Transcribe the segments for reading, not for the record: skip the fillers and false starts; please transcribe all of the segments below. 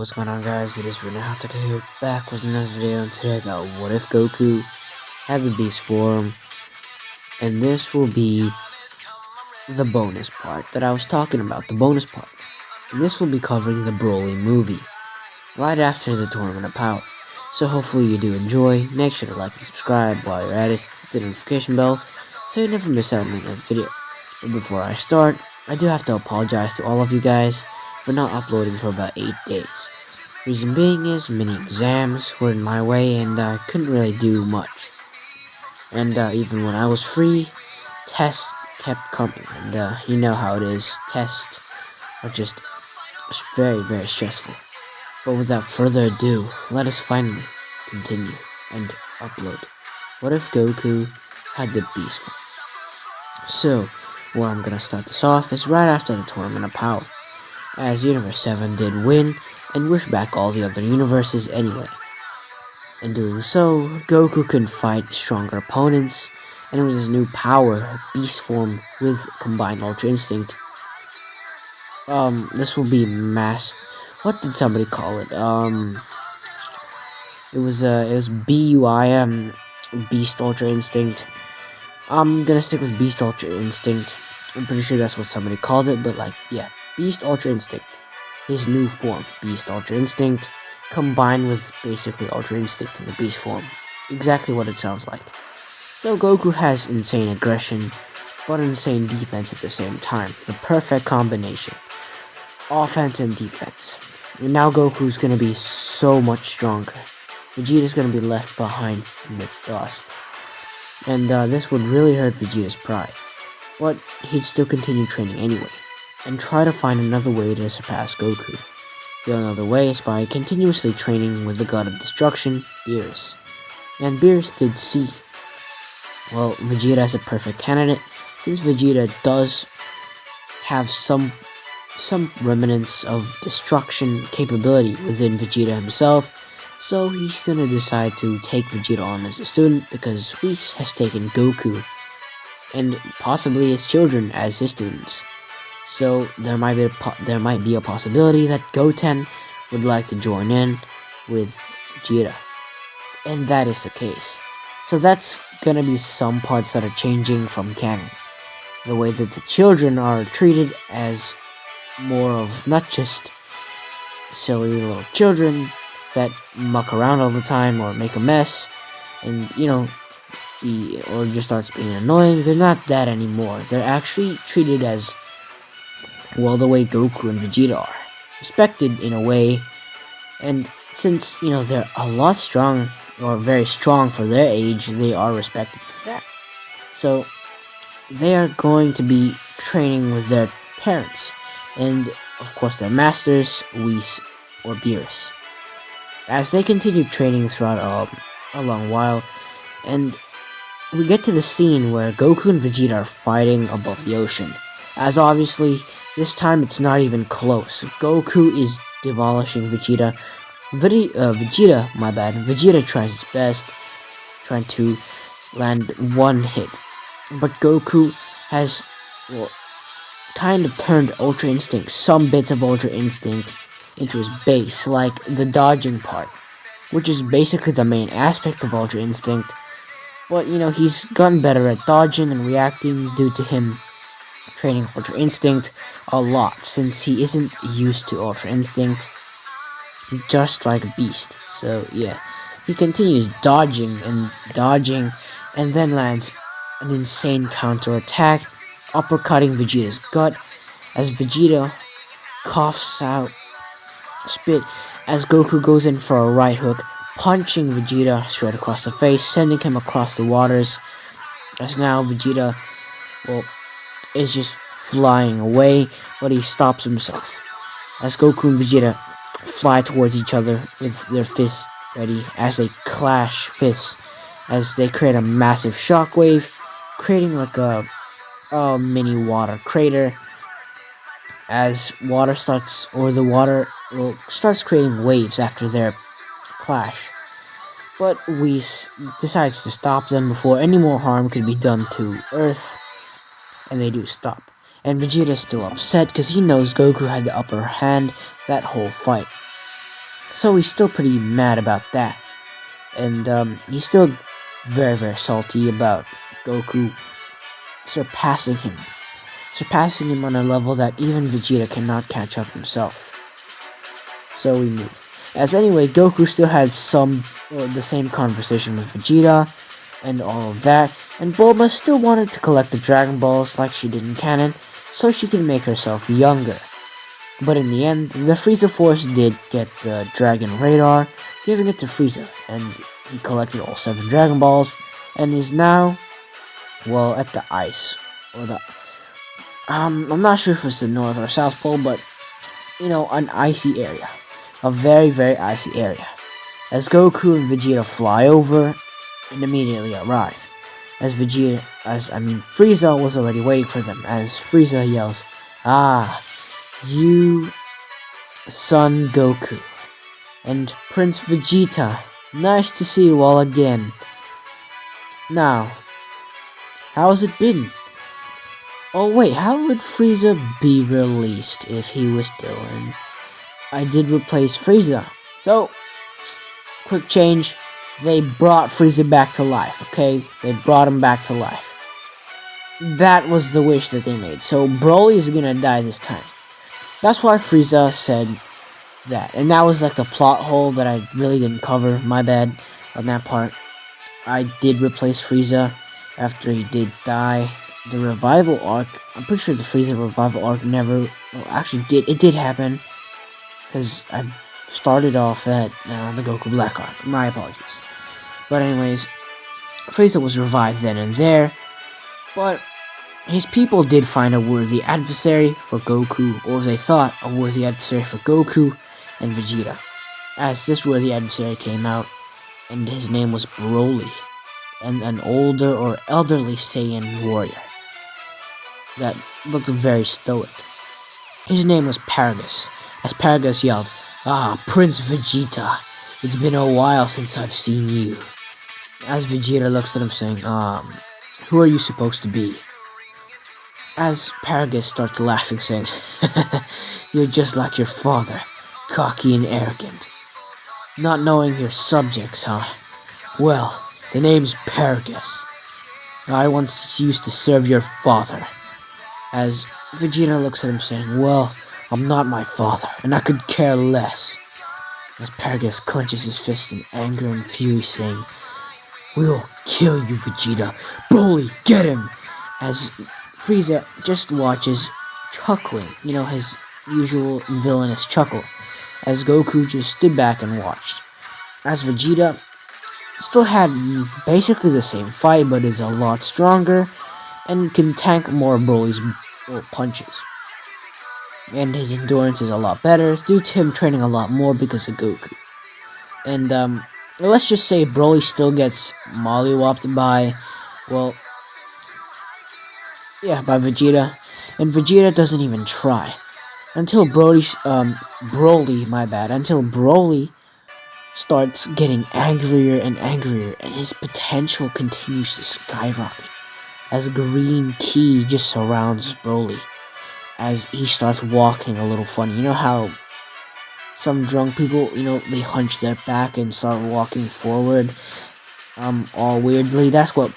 what's going on, guys? It is Rinne-Hatake here, back with another video, and today I got what if Goku had the beast form, and this will be the bonus part that I was talking about, the bonus part. And this will be covering the Broly movie, right after the Tournament of Power. So hopefully you do enjoy. Make sure to like and subscribe while you're at it, hit the notification bell, so you never miss out on another video. But before I start, I do have to apologize to all of you guys for not uploading for about 8 days. Reason being is many exams were in my way and I couldn't really do much. And even when I was free, tests kept coming. And you know how it is. Tests are just very, very stressful. But without further ado, let us finally continue and upload. What if Goku had the beast form? So, where I'm gonna start this off is right after the Tournament of Power, as Universe 7 did win and wish back all the other universes anyway. In doing so, Goku could fight stronger opponents, and with his new power, beast form with combined Ultra Instinct, this will be what did somebody call it? It was BUI, Beast Ultra Instinct. I'm gonna stick with Beast Ultra Instinct. I'm pretty sure that's what somebody called it, but yeah, Beast Ultra Instinct. His new form, Beast Ultra Instinct, combined with basically Ultra Instinct in the Beast form. Exactly what it sounds like. So Goku has insane aggression, but insane defense at the same time. The perfect combination. Offense and defense. And now Goku's gonna be so much stronger. Vegeta's gonna be left behind in the dust. And this would really hurt Vegeta's pride. But he'd still continue training anyway, and try to find another way to surpass Goku. The only other way is by continuously training with the god of destruction, Beerus. And Beerus did see. Well, Vegeta is a perfect candidate, since Vegeta does have some remnants of destruction capability within Vegeta himself, so he's gonna decide to take Vegeta on as a student because Whis has taken Goku and possibly his children as his students. So there might be a possibility that Goten would like to join in with Vegeta, and that is the case. So that's gonna be some parts that are changing from canon. The way that the children are treated as more of not just silly little children that muck around all the time or make a mess and or just starts being annoying. They're not that anymore. They're actually treated as, well, the way Goku and Vegeta are. Respected in a way, and since, they're a lot strong, or very strong for their age, they are respected for that. So, they are going to be training with their parents, and, of course, their masters, Whis or Beerus. As they continue training throughout a long while, and we get to the scene where Goku and Vegeta are fighting above the ocean. As obviously, this time it's not even close. Goku is demolishing Vegeta. Vegeta tries his best, trying to land one hit. But Goku has, kind of turned Ultra Instinct, some bits of Ultra Instinct, into his base, like the dodging part, which is basically the main aspect of Ultra Instinct. But, he's gotten better at dodging and reacting due to him training Ultra Instinct a lot, since he isn't used to Ultra Instinct, just like a beast. So, yeah, he continues dodging, and then lands an insane counter-attack, uppercutting Vegeta's gut, as Vegeta coughs out spit, as Goku goes in for a right hook, punching Vegeta straight across the face, sending him across the waters, as now Vegeta, is just flying away, but he stops himself. As Goku and Vegeta fly towards each other with their fists ready, as they clash fists, as they create a massive shockwave, creating like a mini water crater, as the water starts creating waves after their clash. But Whis decides to stop them before any more harm could be done to Earth, and they do stop. And Vegeta is still upset because he knows Goku had the upper hand that whole fight. So he's still pretty mad about that. And he's still very, very salty about Goku surpassing him. Surpassing him on a level that even Vegeta cannot catch up himself. So we move. As anyway, Goku still had the same conversation with Vegeta and all of that, and Bulma still wanted to collect the Dragon Balls like she did in canon, so she could make herself younger. But in the end, the Frieza Force did get the Dragon Radar, giving it to Frieza, and he collected all 7 Dragon Balls, and is now, well, at the ice, or the, I'm not sure if it's the North or South Pole, but, an icy area. A very, very icy area. As Goku and Vegeta fly over and immediately arrive. Frieza was already waiting for them, as Frieza yells, "Ah, you, Son Goku, and Prince Vegeta, nice to see you all again. Now, how's it been? Oh wait, how would Frieza be released if he was still in? I did replace Frieza. So, quick change. They brought Frieza back to life, okay? They brought him back to life. That was the wish that they made. So, Broly is gonna die this time. That's why Frieza said that. And that was like the plot hole that I really didn't cover. My bad on that part. I did replace Frieza after he did die. The revival arc, I'm pretty sure the Frieza revival arc never, it did happen. Because I started off at the Goku Black arc. My apologies. But anyways, Frieza was revived then and there. But his people did find a worthy adversary for Goku, or they thought a worthy adversary for Goku and Vegeta. As this worthy adversary came out, and his name was Broly, and an older or elderly Saiyan warrior that looked very stoic. His name was Paragus. As Paragus yelled, "Ah, Prince Vegeta, it's been a while since I've seen you." As Vegeta looks at him saying, "Who are you supposed to be?" As Paragus starts laughing saying, "You're just like your father, cocky and arrogant. Not knowing your subjects, huh? Well, the name's Paragus. I once used to serve your father." As Vegeta looks at him saying, "Well, I'm not my father, and I could care less." As Paragus clenches his fist in anger and fury, saying, "We'll kill you, Vegeta. Broly, get him!" As Frieza just watches, chuckling, his usual villainous chuckle, as Goku just stood back and watched. As Vegeta still had basically the same fight, but is a lot stronger, and can tank more Broly's punches. And his endurance is a lot better. It's due to him training a lot more because of Goku. And let's just say Broly still gets mollywopped by Vegeta. And Vegeta doesn't even try. Until Broly starts getting angrier and angrier, and his potential continues to skyrocket. As green ki just surrounds Broly. As he starts walking a little funny. You know how some drunk people, they hunch their back and start walking forward, all weirdly? That's what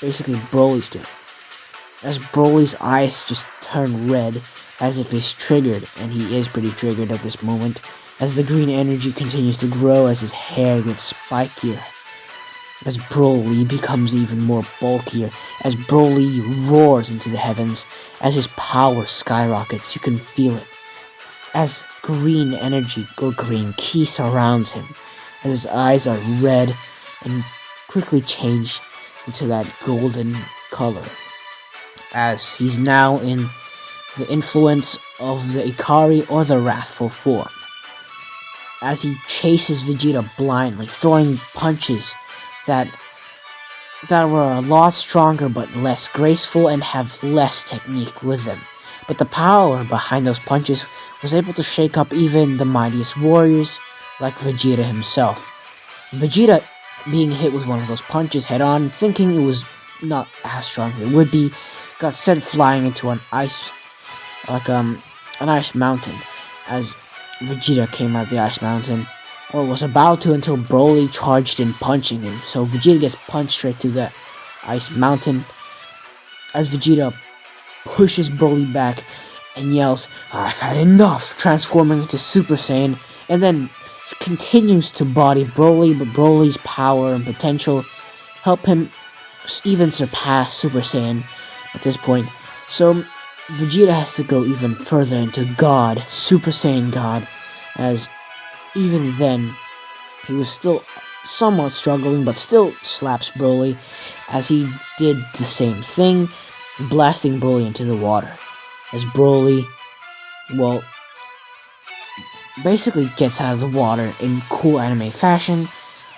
basically Broly's doing. As Broly's eyes just turn red, as if he's triggered, and he is pretty triggered at this moment, as the green energy continues to grow, as his hair gets spikier, as Broly becomes even more bulkier, as Broly roars into the heavens, as his power skyrockets, you can feel it. As green energy or green ki surrounds him, as his eyes are red and quickly change into that golden color. As he's now in the influence of the Ikari or the Wrathful form. As he chases Vegeta blindly, throwing punches that were a lot stronger but less graceful and have less technique with them. But the power behind those punches was able to shake up even the mightiest warriors like Vegeta himself. Vegeta, being hit with one of those punches head on, thinking it was not as strong as it would be, got sent flying into an ice mountain. As Vegeta came out of the ice mountain, or was about to, until Broly charged in, punching him. So Vegeta gets punched straight through the ice mountain as Vegeta pushes Broly back and yells, "I've had enough," transforming into Super Saiyan, and then continues to body Broly, but Broly's power and potential help him even surpass Super Saiyan at this point. So Vegeta has to go even further into God, Super Saiyan God, as even then he was still somewhat struggling, but still slaps Broly as he did the same thing, blasting Broly into the water. As Broly, well, basically gets out of the water in cool anime fashion,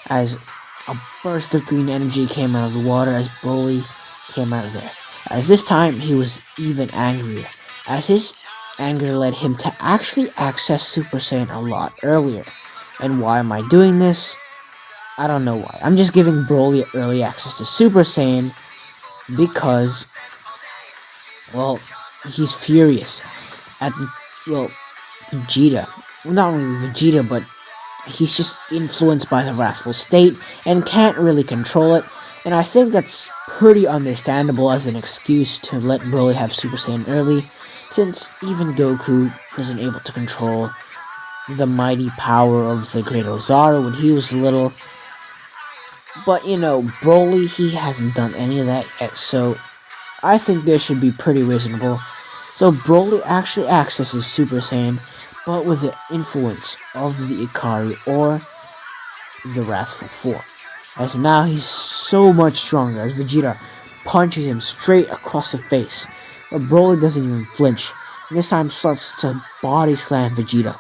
as a burst of green energy came out of the water as Broly came out of there. As this time he was even angrier, as his anger led him to actually access Super Saiyan a lot earlier. And why am I doing this? I don't know why. I'm just giving Broly early access to Super Saiyan because, well, he's furious at, well, Vegeta. Well, not really Vegeta, but he's just influenced by the wrathful state and can't really control it. And I think that's pretty understandable as an excuse to let Broly have Super Saiyan early, since even Goku wasn't able to control the mighty power of the Great Ozaru when he was little. But you know, Broly, he hasn't done any of that yet, so I think this should be pretty reasonable. So Broly actually accesses Super Saiyan, but with the influence of the Ikari or the Wrathful Four. As now he's so much stronger as Vegeta punches him straight across the face. But Broly doesn't even flinch, and this time starts to body slam Vegeta.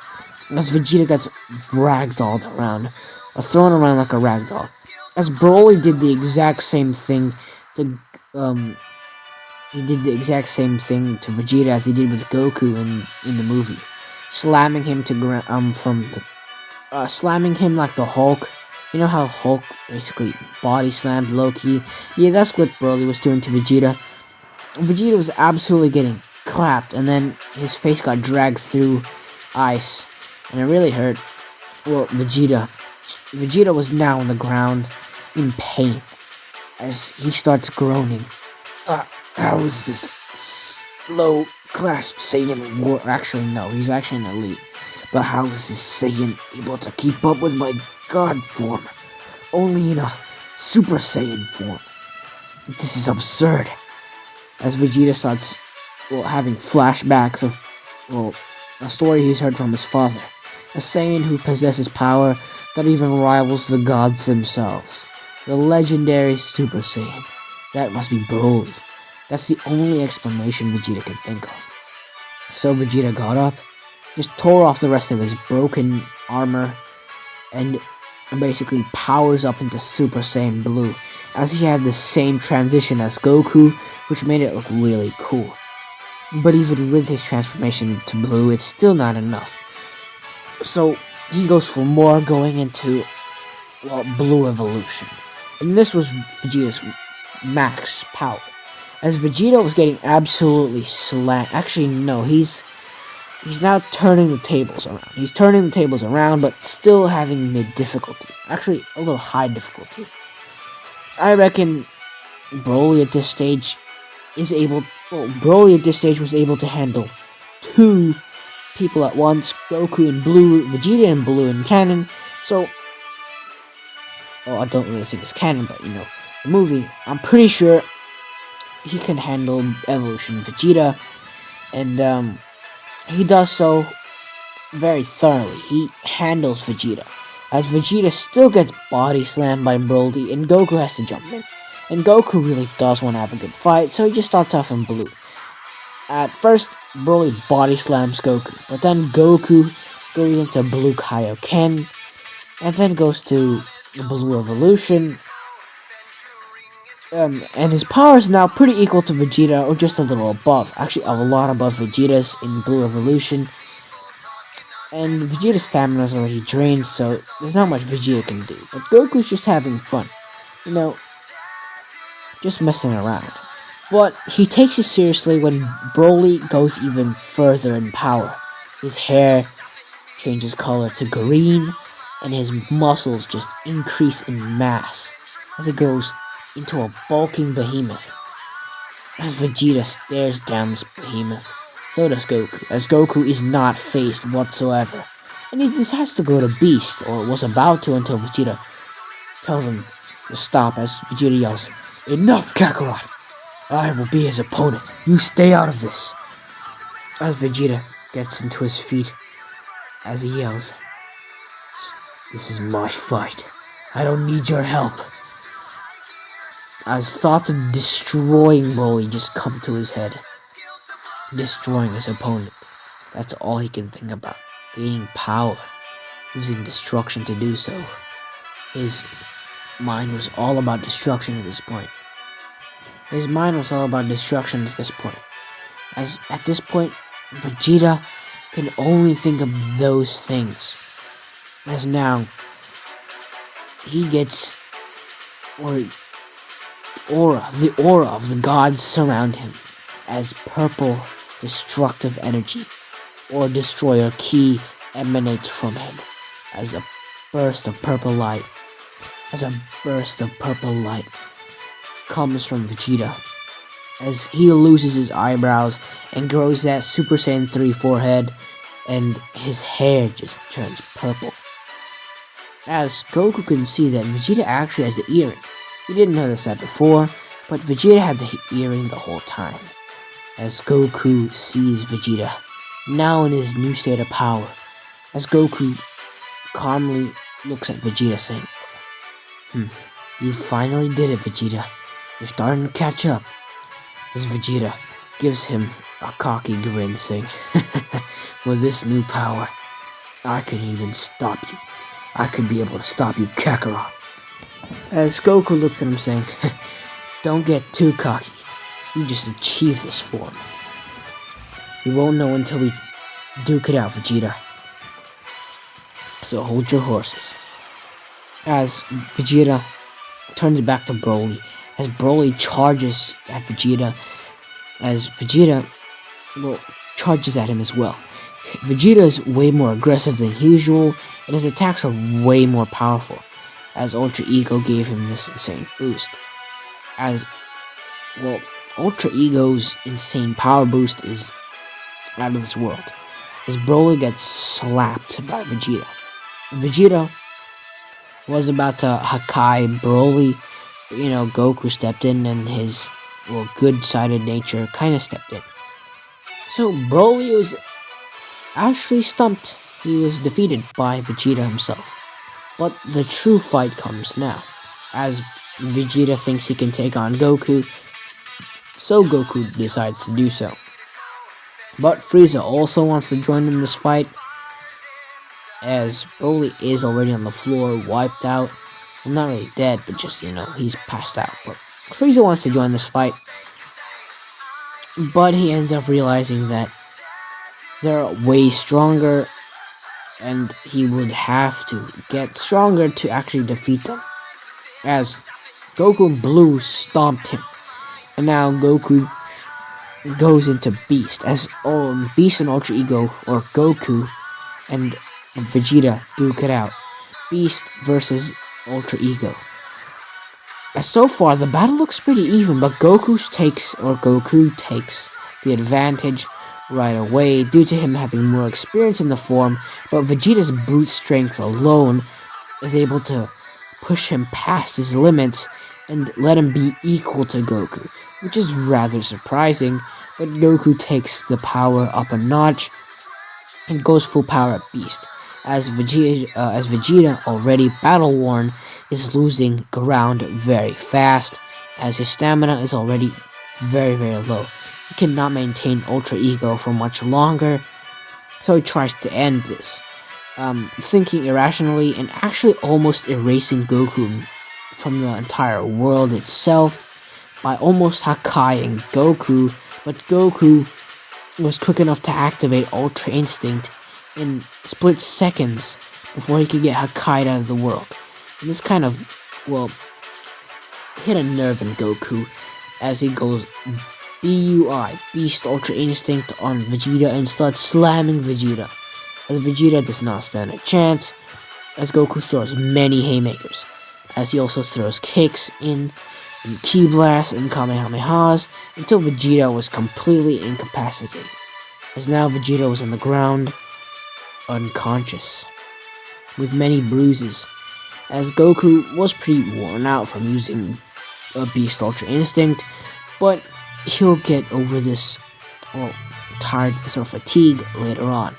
As Vegeta gets ragdolled around, or thrown around like a ragdoll. As Broly did the exact same thing to Vegeta as he did with Goku in the movie, slamming him to slamming him like the Hulk. You know how Hulk basically body slammed Loki? Yeah, that's what Broly was doing to Vegeta. Vegeta was absolutely getting clapped, and then his face got dragged through ice, and it really hurt. Well, Vegeta was now on the ground in pain as he starts groaning. How is this low class Saiyan war? Actually, no, he's actually an elite. But how is this Saiyan able to keep up with my God form? Only in a Super Saiyan form. This is absurd. As Vegeta starts, well, having flashbacks of, well, a story he's heard from his father. A Saiyan who possesses power that even rivals the gods themselves. The legendary Super Saiyan. That must be Broly. That's the only explanation Vegeta can think of. So Vegeta got up, just tore off the rest of his broken armor, and basically powers up into Super Saiyan Blue, as he had the same transition as Goku, which made it look really cool. But even with his transformation to Blue, it's still not enough. So he goes for more, going into, well, Blue Evolution. And this was Vegeta's max power. As Vegeta was getting absolutely slammed. Actually, no, he's now turning the tables around. He's turning the tables around, but still having mid difficulty. Actually, a little high difficulty. I reckon Broly at this stage was able to handle two people at once. Goku in blue, Vegeta in blue in canon. So, well, I don't really think it's canon, but you know, the movie, I'm pretty sure he can handle Evolution Vegeta, and he does so very thoroughly. He handles Vegeta, as Vegeta still gets body slammed by Broly, and Goku has to jump in. And Goku really does want to have a good fight, so he just starts off in blue. At first, Broly body slams Goku, but then Goku goes into Blue Kaioken, and then goes to Blue Evolution. And his power is now pretty equal to Vegeta, or just a little above. Actually, a lot above Vegeta's in Blue Evolution. And Vegeta's stamina is already drained, so there's not much Vegeta can do. But Goku's just having fun. You know, just messing around. But he takes it seriously when Broly goes even further in power. His hair changes color to green, and his muscles just increase in mass as it grows into a bulking behemoth. As Vegeta stares down this behemoth, so does Goku, as Goku is not phased whatsoever, and he decides to go to Beast, or was about to until Vegeta tells him to stop as Vegeta yells, "Enough, Kakarot! I will be his opponent. You stay out of this." As Vegeta gets into his feet, as he yells, "This is my fight. I don't need your help." As thoughts of destroying Broly just come to his head. Destroying his opponent. That's all he can think about. Gaining power. Using destruction to do so. His mind was all about destruction at this point. His mind was all about destruction at this point. As at this point, Vegeta can only think of those things. As now, he gets the aura of the gods surround him as purple destructive energy or destroyer ki emanates from him as a burst of purple light. Comes from Vegeta as he loses his eyebrows and grows that Super Saiyan 3 forehead, and his hair just turns purple. As Goku can see that Vegeta actually has the earring. He didn't notice that before, but Vegeta had the earring the whole time. As Goku sees Vegeta, now in his new state of power, as Goku calmly looks at Vegeta saying, "You finally did it, Vegeta. You're starting to catch up." As Vegeta gives him a cocky grin saying, "With this new power, I can even stop you. I could be able to stop you, Kakarot." As Goku looks at him saying, "Don't get too cocky. You just achieved this form. We won't know until we duke it out, Vegeta. So hold your horses." As Vegeta turns back to Broly, as Broly charges at Vegeta, as Vegeta, charges at him as well. Vegeta is way more aggressive than usual, and his attacks are way more powerful, as Ultra Ego gave him this insane boost. Ultra Ego's insane power boost is out of this world, as Broly gets slapped by Vegeta. Vegeta was about to Hakai Broly, but Goku stepped in, and his good-sided nature kind of stepped in. So Broly was actually stumped. He was defeated by Vegeta himself. But the true fight comes now, as Vegeta thinks he can take on Goku, so Goku decides to do so. But Frieza also wants to join in this fight, as Broly is already on the floor, wiped out. Well, not really dead, but just, he's passed out. But Frieza wants to join this fight, but he ends up realizing that they're way stronger, and he would have to get stronger to actually defeat them, as Goku Blue stomped him. And now Goku goes into Beast, as Beast and Ultra Ego, or Goku and Vegeta, duke it out. Beast versus Ultra Ego. As so far, the battle looks pretty even, but Goku takes the advantage right away due to him having more experience in the form, but Vegeta's brute strength alone is able to push him past his limits and let him be equal to Goku, which is rather surprising, but Goku takes the power up a notch and goes full power at Beast, as Vegeta, already battle-worn, is losing ground very fast, as his stamina is already very, very low. He cannot maintain Ultra Ego for much longer, so he tries to end this, thinking irrationally and actually almost erasing Goku from the entire world itself by almost Hakaiing Goku, but Goku was quick enough to activate Ultra Instinct in split seconds before he could get Hakai'd out of the world. And this kind of, hit a nerve in Goku as he goes BUI, Beast Ultra Instinct, on Vegeta and starts slamming Vegeta, as Vegeta does not stand a chance, as Goku throws many haymakers, as he also throws kicks in and ki blasts and kamehamehas until Vegeta was completely incapacitated, as now Vegeta was on the ground, unconscious, with many bruises, as Goku was pretty worn out from using a Beast Ultra Instinct, but he'll get over this, well, tired sort of fatigue later on.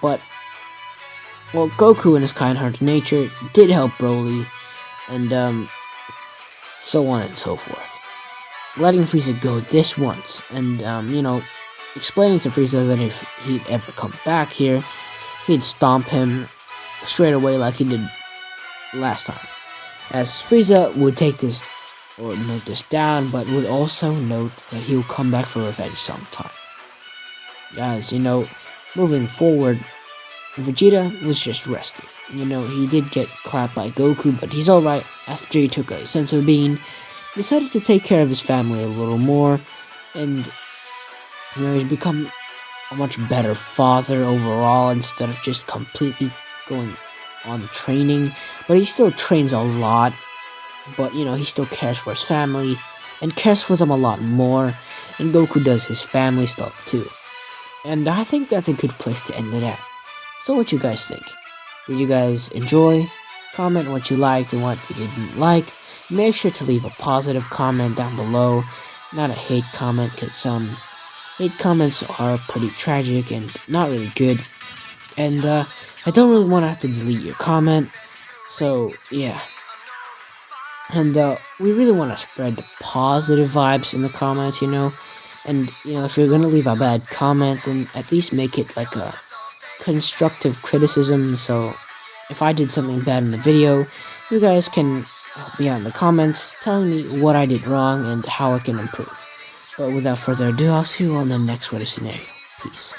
But, well, Goku in his kind-hearted nature did help Broly, and so on and so forth. Letting Frieza go this once, and, explaining to Frieza that if he'd ever come back here, he'd stomp him straight away like he did last time. As Frieza would take this, or note this down, but would also note that he will come back for revenge sometime. As, moving forward, Vegeta was just resting. He did get clapped by Goku, but he's alright after he took a senzu bean, decided to take care of his family a little more, and, he's become a much better father overall instead of just completely going on training. But he still trains a lot, but, he still cares for his family, and cares for them a lot more, and Goku does his family stuff too. And I think that's a good place to end it at. So what you guys think? Did you guys enjoy? Comment what you liked and what you didn't like. Make sure to leave a positive comment down below, not a hate comment, because hate comments are pretty tragic and not really good. And I don't really want to have to delete your comment, so yeah. And we really want to spread positive vibes in the comments, And, if you're gonna leave a bad comment, then at least make it like a constructive criticism. So if I did something bad in the video, you guys can help me out in the comments telling me what I did wrong and how I can improve. But without further ado, I'll see you on the next What If scenario. Peace.